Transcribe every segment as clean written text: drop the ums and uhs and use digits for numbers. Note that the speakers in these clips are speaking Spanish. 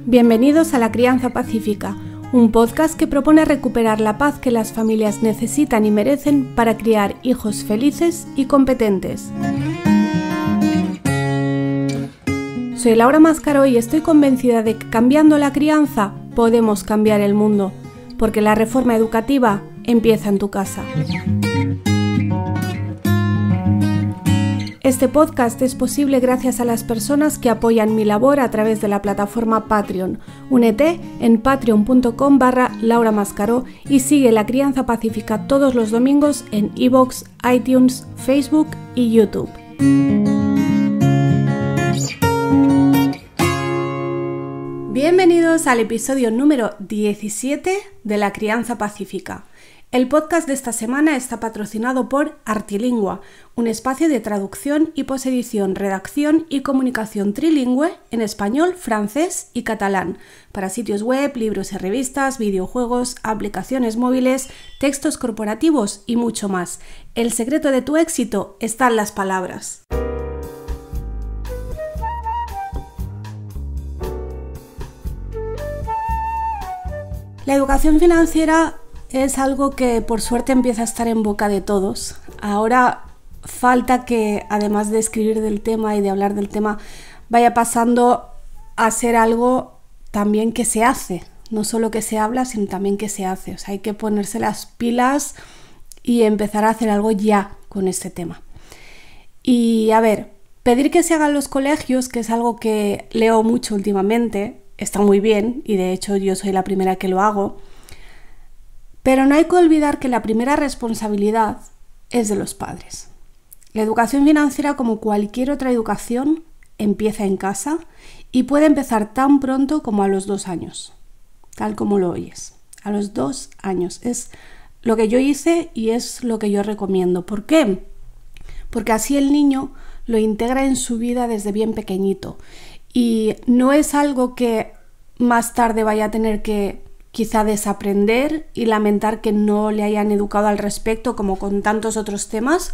Bienvenidos a La Crianza Pacífica, un podcast que propone recuperar la paz que las familias necesitan y merecen para criar hijos felices y competentes. Soy Laura Mascaró y estoy convencida de que cambiando la crianza podemos cambiar el mundo, porque la reforma educativa empieza en tu casa. Este podcast es posible gracias a las personas que apoyan mi labor a través de la plataforma Patreon. Únete en patreon.com/Laura Mascaró y sigue La Crianza Pacífica todos los domingos en iVoox, iTunes, Facebook y YouTube. Bienvenidos al episodio número 17 de La Crianza Pacífica. El podcast de esta semana está patrocinado por Artilingua, un espacio de traducción y posedición, redacción y comunicación trilingüe en español, francés y catalán, para sitios web, libros y revistas, videojuegos, aplicaciones móviles, textos corporativos y mucho más. El secreto de tu éxito está en las palabras. La educación financiera es algo que por suerte empieza a estar en boca de todos. Ahora falta que, además de escribir del tema y de hablar del tema, vaya pasando a ser algo también que se hace. No solo que se habla, sino también que se hace. O sea, hay que ponerse las pilas y empezar a hacer algo ya con este tema. Y a ver, pedir que se hagan los colegios, que es algo que leo mucho últimamente, está muy bien y de hecho yo soy la primera que lo hago. Pero no hay que olvidar que la primera responsabilidad es de los padres. La educación financiera, como cualquier otra educación, empieza en casa y puede empezar tan pronto como a los 2 años, tal como lo oyes. A los 2 años. Es lo que yo hice y es lo que yo recomiendo. ¿Por qué? Porque así el niño lo integra en su vida desde bien pequeñito y no es algo que más tarde vaya a tener que quizá desaprender y lamentar que no le hayan educado al respecto, como con tantos otros temas.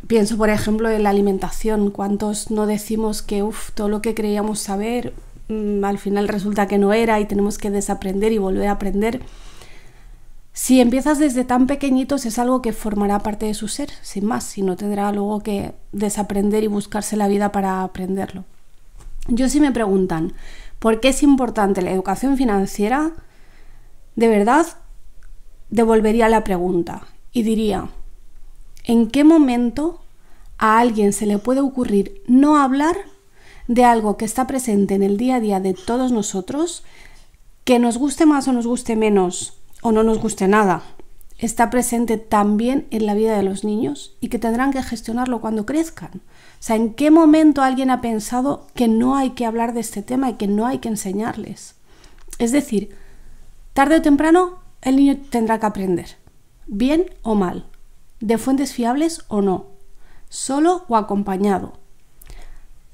Pienso, por ejemplo, en la alimentación. ¿Cuántos no decimos que todo lo que creíamos saber al final resulta que no era y tenemos que desaprender y volver a aprender? Si empiezas desde tan pequeñitos es algo que formará parte de su ser, sin más, y no tendrá luego que desaprender y buscarse la vida para aprenderlo. Yo, si me preguntan ¿por qué es importante la educación financiera?, de verdad devolvería la pregunta y diría: ¿en qué momento a alguien se le puede ocurrir no hablar de algo que está presente en el día a día de todos nosotros, que nos guste más o nos guste menos o no nos guste nada? Está presente también en la vida de los niños y que tendrán que gestionarlo cuando crezcan. O sea, ¿en qué momento alguien ha pensado que no hay que hablar de este tema y que no hay que enseñarles? Es decir, tarde o temprano el niño tendrá que aprender, bien o mal, de fuentes fiables o no, solo o acompañado.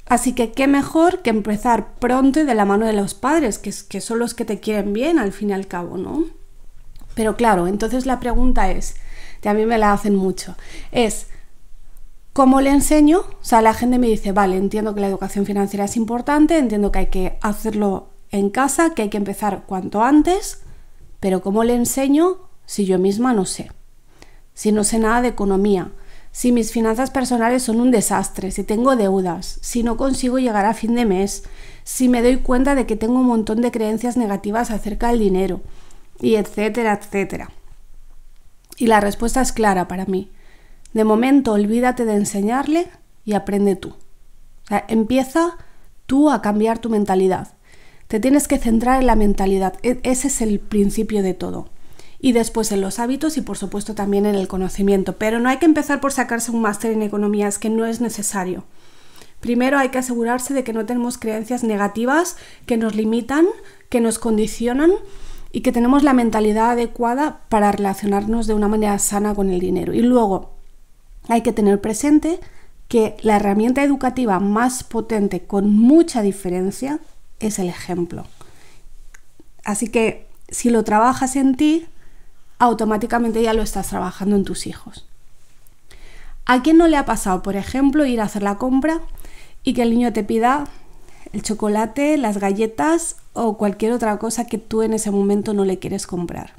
Así que qué mejor que empezar pronto y de la mano de los padres, que son los que te quieren bien al fin y al cabo, ¿no? Pero claro, entonces la pregunta es, que a mí me la hacen mucho, es ¿cómo le enseño? O sea, la gente me dice, vale, entiendo que la educación financiera es importante, entiendo que hay que hacerlo en casa, que hay que empezar cuanto antes, pero ¿cómo le enseño si yo misma no sé? Si no sé nada de economía, si mis finanzas personales son un desastre, si tengo deudas, si no consigo llegar a fin de mes, si me doy cuenta de que tengo un montón de creencias negativas acerca del dinero, y etcétera, etcétera. Y la respuesta es clara para mí. De momento, olvídate de enseñarle y aprende tú. O sea, empieza tú a cambiar tu mentalidad. Te tienes que centrar en la mentalidad. Ese es el principio de todo. Y después en los hábitos y, por supuesto, también en el conocimiento. Pero no hay que empezar por sacarse un máster en economía, es que no es necesario. Primero hay que asegurarse de que no tenemos creencias negativas que nos limitan, que nos condicionan y que tenemos la mentalidad adecuada para relacionarnos de una manera sana con el dinero. Y luego hay que tener presente que la herramienta educativa más potente, con mucha diferencia, es el ejemplo. Así que si lo trabajas en ti, automáticamente ya lo estás trabajando en tus hijos. ¿A quién no le ha pasado, por ejemplo, ir a hacer la compra y que el niño te pida el chocolate, las galletas o cualquier otra cosa que tú en ese momento no le quieres comprar.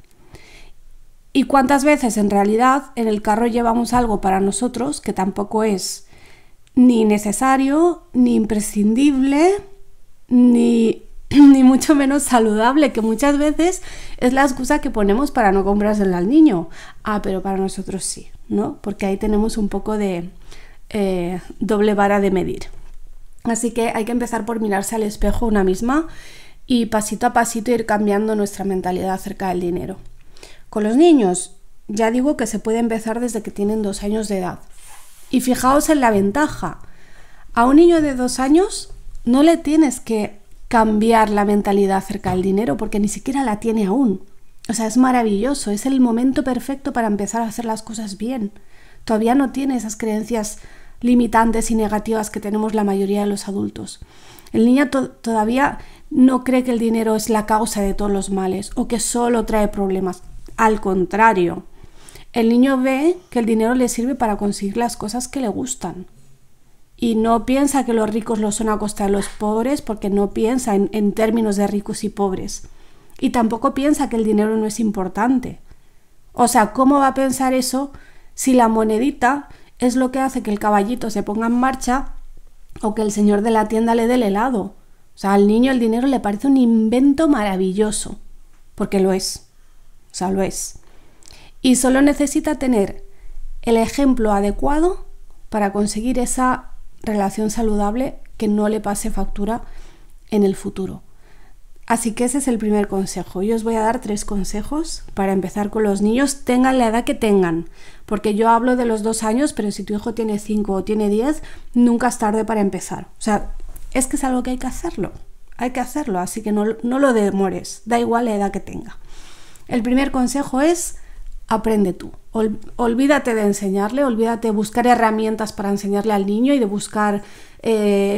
¿Y cuántas veces en realidad en el carro llevamos algo para nosotros que tampoco es ni necesario, ni imprescindible, ni mucho menos saludable, que muchas veces es la excusa que ponemos para no comprárselo al niño? Pero para nosotros sí, ¿no? Porque ahí tenemos un poco de doble vara de medir. Así que hay que empezar por mirarse al espejo una misma y pasito a pasito ir cambiando nuestra mentalidad acerca del dinero. Con los niños, ya digo que se puede empezar desde que tienen 2 años de edad. Y fijaos en la ventaja. A un niño de 2 años no le tienes que cambiar la mentalidad acerca del dinero porque ni siquiera la tiene aún. O sea, es maravilloso, es el momento perfecto para empezar a hacer las cosas bien. Todavía no tiene esas creencias limitantes y negativas que tenemos la mayoría de los adultos. El niño todavía no cree que el dinero es la causa de todos los males o que solo trae problemas. Al contrario, el niño ve que el dinero le sirve para conseguir las cosas que le gustan. Y no piensa que los ricos lo son a costa de los pobres porque no piensa en términos de ricos y pobres. Y tampoco piensa que el dinero no es importante. O sea, ¿cómo va a pensar eso si la monedita es lo que hace que el caballito se ponga en marcha o que el señor de la tienda le dé el helado? O sea, al niño el dinero le parece un invento maravilloso, porque lo es. O sea, lo es. Y solo necesita tener el ejemplo adecuado para conseguir esa relación saludable que no le pase factura en el futuro. Así que ese es el primer consejo. Yo os voy a dar 3 consejos para empezar con los niños, tengan la edad que tengan. Porque yo hablo de los 2 años, pero si tu hijo tiene 5 o tiene 10, nunca es tarde para empezar. O sea, es que es algo que hay que hacerlo. Hay que hacerlo, así que no lo demores, da igual la edad que tenga. El primer consejo es: aprende tú. Olvídate de enseñarle, olvídate de buscar herramientas para enseñarle al niño y de buscar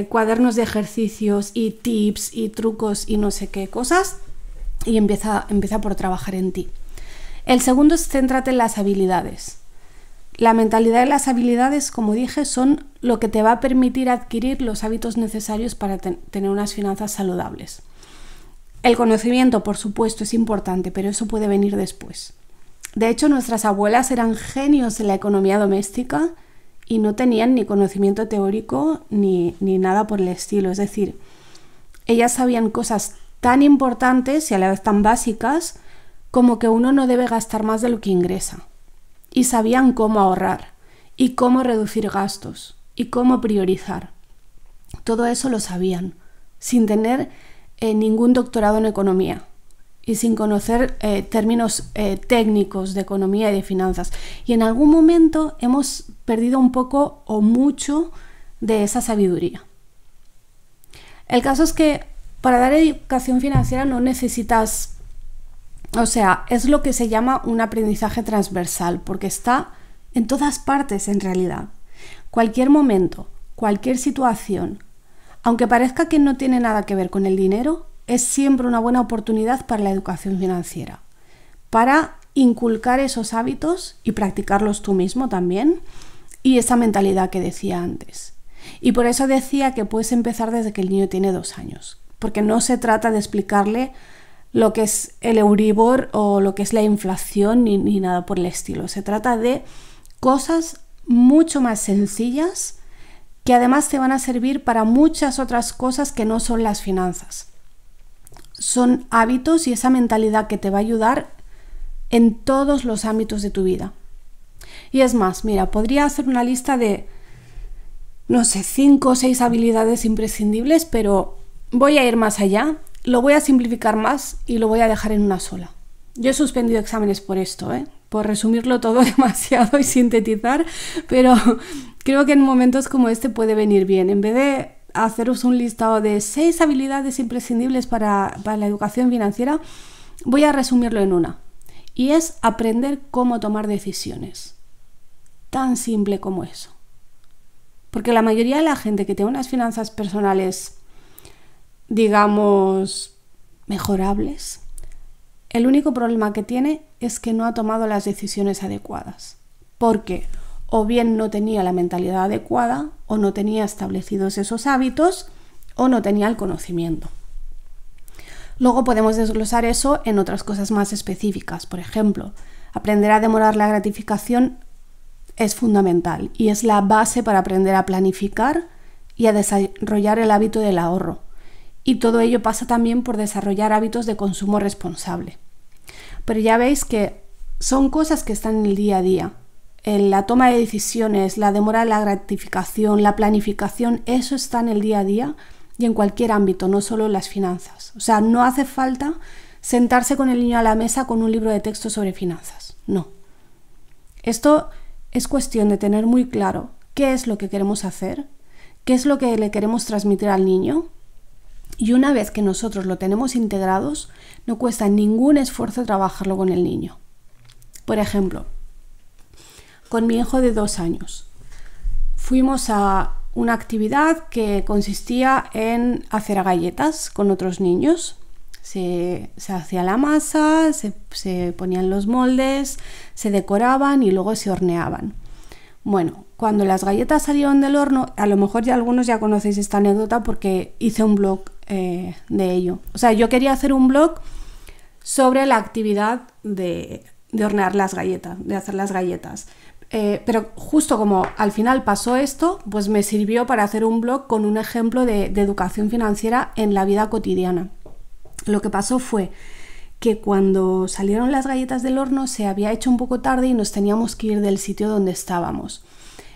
cuadernos de ejercicios y tips y trucos y no sé qué cosas, y empieza por trabajar en ti. El segundo es: céntrate en las habilidades. La mentalidad y las habilidades, como dije, son lo que te va a permitir adquirir los hábitos necesarios para tener unas finanzas saludables. El conocimiento, por supuesto, es importante, pero eso puede venir después. De hecho, nuestras abuelas eran genios en la economía doméstica y no tenían ni conocimiento teórico ni nada por el estilo. Es decir, ellas sabían cosas tan importantes y a la vez tan básicas como que uno no debe gastar más de lo que ingresa. Y sabían cómo ahorrar y cómo reducir gastos y cómo priorizar. Todo eso lo sabían, sin tener ningún doctorado en economía y sin conocer términos técnicos de economía y de finanzas. Y en algún momento hemos perdido un poco o mucho de esa sabiduría. El caso es que para dar educación financiera no necesitas, o sea, es lo que se llama un aprendizaje transversal, porque está en todas partes en realidad. Cualquier momento, cualquier situación, aunque parezca que no tiene nada que ver con el dinero, es siempre una buena oportunidad para la educación financiera, para inculcar esos hábitos y practicarlos tú mismo también, y esa mentalidad que decía antes. Y por eso decía que puedes empezar desde que el niño tiene 2 años, porque no se trata de explicarle lo que es el Euribor o lo que es la inflación ni nada por el estilo. Se trata de cosas mucho más sencillas que además te van a servir para muchas otras cosas que no son las finanzas. Son hábitos y esa mentalidad que te va a ayudar en todos los ámbitos de tu vida. Y es más, mira, podría hacer una lista de, no sé, 5 o 6 habilidades imprescindibles, pero voy a ir más allá, lo voy a simplificar más y lo voy a dejar en una sola. Yo he suspendido exámenes por esto, por resumirlo todo demasiado y sintetizar, pero creo que en momentos como este puede venir bien. En vez de haceros un listado de 6 habilidades imprescindibles para la educación financiera, voy a resumirlo en una. Y es aprender cómo tomar decisiones. Tan simple como eso. Porque la mayoría de la gente que tiene unas finanzas personales, digamos, mejorables, el único problema que tiene es que no ha tomado las decisiones adecuadas. Porque o bien no tenía la mentalidad adecuada o no tenía establecidos esos hábitos o no tenía el conocimiento. Luego podemos desglosar eso en otras cosas más específicas. Por ejemplo, aprender a demorar la gratificación es fundamental y es la base para aprender a planificar y a desarrollar el hábito del ahorro. Y todo ello pasa también por desarrollar hábitos de consumo responsable. Pero ya veis que son cosas que están en el día a día. En la toma de decisiones, la demora de la gratificación, la planificación, eso está en el día a día y en cualquier ámbito, no solo en las finanzas. O sea, no hace falta sentarse con el niño a la mesa con un libro de texto sobre finanzas. No. Esto es cuestión de tener muy claro qué es lo que queremos hacer, qué es lo que le queremos transmitir al niño, y una vez que nosotros lo tenemos integrados, no cuesta ningún esfuerzo trabajarlo con el niño. Por ejemplo, con mi hijo de 2 años, fuimos a una actividad que consistía en hacer galletas con otros niños. Se hacía la masa, se ponían los moldes, se decoraban y luego se horneaban. Bueno, cuando las galletas salieron del horno, a lo mejor ya algunos ya conocéis esta anécdota porque hice un blog de ello. O sea, yo quería hacer un blog sobre la actividad de hornear las galletas, de hacer las galletas. Pero justo como al final pasó esto, pues me sirvió para hacer un blog con un ejemplo de educación financiera en la vida cotidiana. Lo que pasó fue que cuando salieron las galletas del horno se había hecho un poco tarde y nos teníamos que ir del sitio donde estábamos.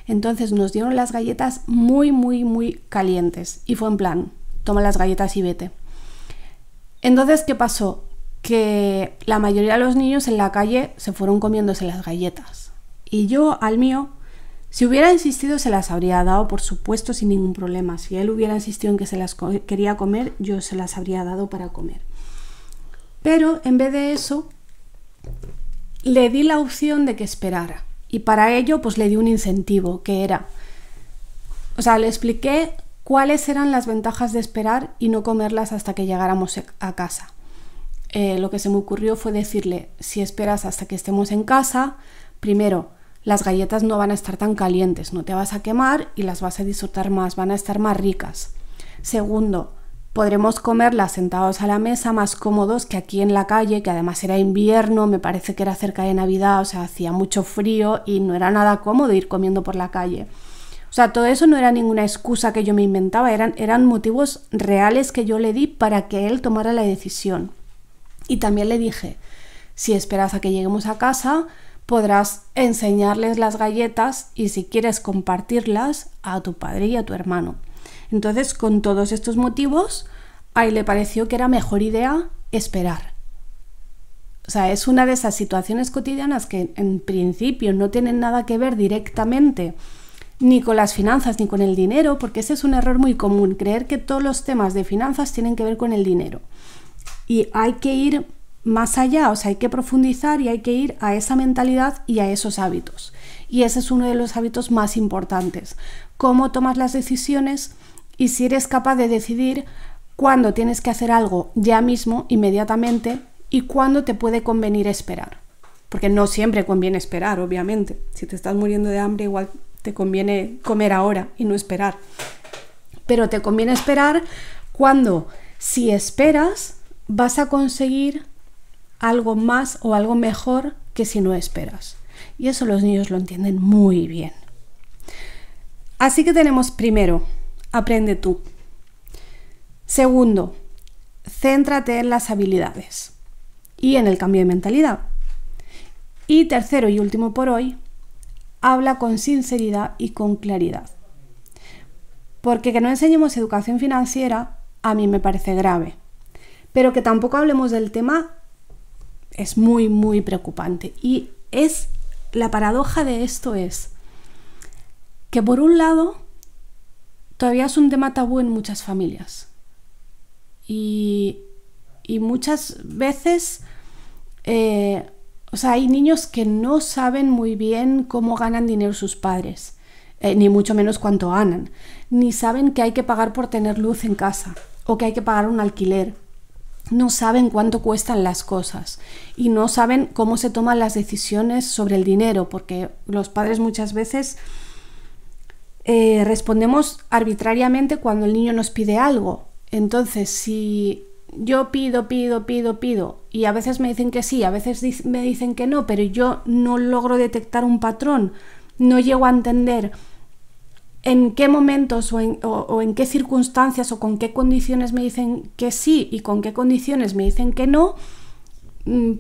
Entonces nos dieron las galletas muy, muy, muy calientes y fue en plan, toma las galletas y vete. Entonces, ¿qué pasó? Que la mayoría de los niños en la calle se fueron comiéndose las galletas. Y yo al mío, si hubiera insistido, se las habría dado, por supuesto, sin ningún problema. Si él hubiera insistido en que se las quería comer, yo se las habría dado para comer. Pero en vez de eso, le di la opción de que esperara. Y para ello, pues le di un incentivo, que era... O sea, le expliqué cuáles eran las ventajas de esperar y no comerlas hasta que llegáramos a casa. Lo que se me ocurrió fue decirle, si esperas hasta que estemos en casa, primero, las galletas no van a estar tan calientes, no te vas a quemar y las vas a disfrutar más, van a estar más ricas. Segundo, podremos comerlas sentados a la mesa más cómodos que aquí en la calle, que además era invierno, me parece que era cerca de Navidad, o sea, hacía mucho frío y no era nada cómodo ir comiendo por la calle. O sea, todo eso no era ninguna excusa que yo me inventaba, eran motivos reales que yo le di para que él tomara la decisión. Y también le dije, si esperas a que lleguemos a casa, podrás enseñarles las galletas y si quieres compartirlas a tu padre y a tu hermano. Entonces, con todos estos motivos, a él le pareció que era mejor idea esperar. O sea, es una de esas situaciones cotidianas que en principio no tienen nada que ver directamente ni con las finanzas ni con el dinero, porque ese es un error muy común, creer que todos los temas de finanzas tienen que ver con el dinero. Y hay que ir más allá, o sea, hay que profundizar y hay que ir a esa mentalidad y a esos hábitos. Y ese es uno de los hábitos más importantes. Cómo tomas las decisiones y si eres capaz de decidir cuándo tienes que hacer algo ya mismo, inmediatamente, y cuándo te puede convenir esperar. Porque no siempre conviene esperar, obviamente. Si te estás muriendo de hambre, igual te conviene comer ahora y no esperar. Pero te conviene esperar cuando, si esperas, vas a conseguir algo más o algo mejor que si no esperas. Y eso los niños lo entienden muy bien. Así que tenemos primero, aprende tú. Segundo, céntrate en las habilidades y en el cambio de mentalidad. Y tercero y último por hoy, habla con sinceridad y con claridad. Porque que no enseñemos educación financiera a mí me parece grave. Pero que tampoco hablemos del tema es muy, muy preocupante. Y la paradoja de esto es que por un lado todavía es un tema tabú en muchas familias. Y muchas veces hay niños que no saben muy bien cómo ganan dinero sus padres, ni mucho menos cuánto ganan, ni saben que hay que pagar por tener luz en casa o que hay que pagar un alquiler. No saben cuánto cuestan las cosas y no saben cómo se toman las decisiones sobre el dinero, porque los padres muchas veces respondemos arbitrariamente cuando el niño nos pide algo. Entonces, si yo pido y a veces me dicen que sí, a veces me dicen que no, pero yo no logro detectar un patrón, no llego a entender en qué momentos o en qué circunstancias o con qué condiciones me dicen que sí y con qué condiciones me dicen que no,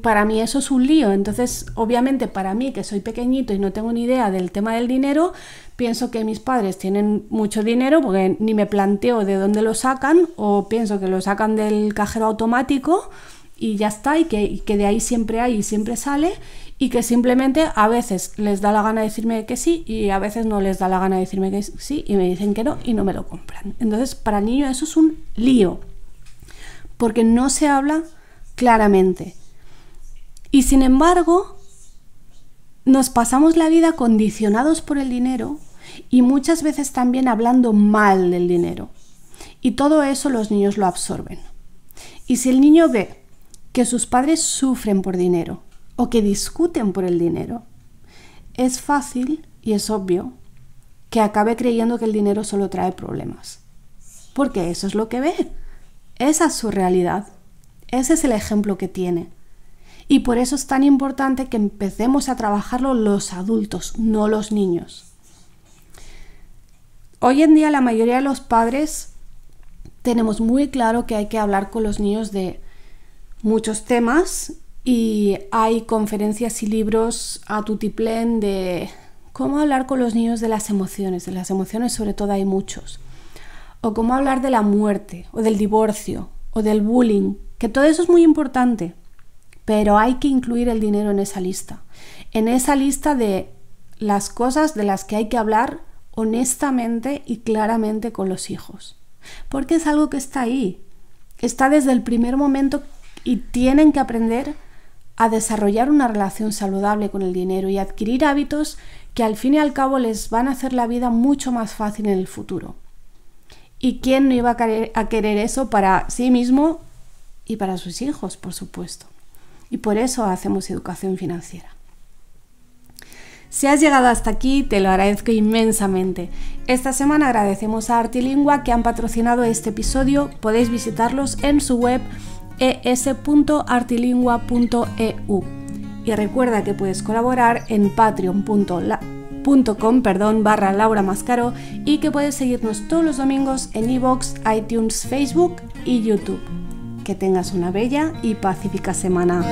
para mí eso es un lío. Entonces, obviamente para mí, que soy pequeñito y no tengo ni idea del tema del dinero, pienso que mis padres tienen mucho dinero porque ni me planteo de dónde lo sacan, o pienso que lo sacan del cajero automático y ya está, y que de ahí siempre hay y siempre sale, y que simplemente a veces les da la gana de decirme que sí y a veces no les da la gana de decirme que sí y me dicen que no y no me lo compran. Entonces, para el niño eso es un lío porque no se habla claramente. Y sin embargo, nos pasamos la vida condicionados por el dinero y muchas veces también hablando mal del dinero. Y todo eso los niños lo absorben. Y si el niño ve que sus padres sufren por dinero o que discuten por el dinero, es fácil y es obvio que acabe creyendo que el dinero solo trae problemas. Porque eso es lo que ve. Esa es su realidad. Ese es el ejemplo que tiene. Y por eso es tan importante que empecemos a trabajarlo los adultos, no los niños. Hoy en día la mayoría de los padres tenemos muy claro que hay que hablar con los niños de muchos temas y hay conferencias y libros a tutiplén de cómo hablar con los niños de las emociones sobre todo hay muchos, o cómo hablar de la muerte o del divorcio o del bullying, que todo eso es muy importante. Pero hay que incluir el dinero en esa lista de las cosas de las que hay que hablar honestamente y claramente con los hijos. Porque es algo que está ahí, está desde el primer momento y tienen que aprender a desarrollar una relación saludable con el dinero y adquirir hábitos que al fin y al cabo les van a hacer la vida mucho más fácil en el futuro. ¿Y quién no iba a querer eso para sí mismo y para sus hijos, por supuesto? Y por eso hacemos educación financiera. Si has llegado hasta aquí, te lo agradezco inmensamente. Esta semana agradecemos a Artilingua que han patrocinado este episodio. Podéis visitarlos en su web es.artilingua.eu. Y recuerda que puedes colaborar en patreon.com/Laura Mascaro y que puedes seguirnos todos los domingos en iVoox, iTunes, Facebook y YouTube. Que tengas una bella y pacífica semana.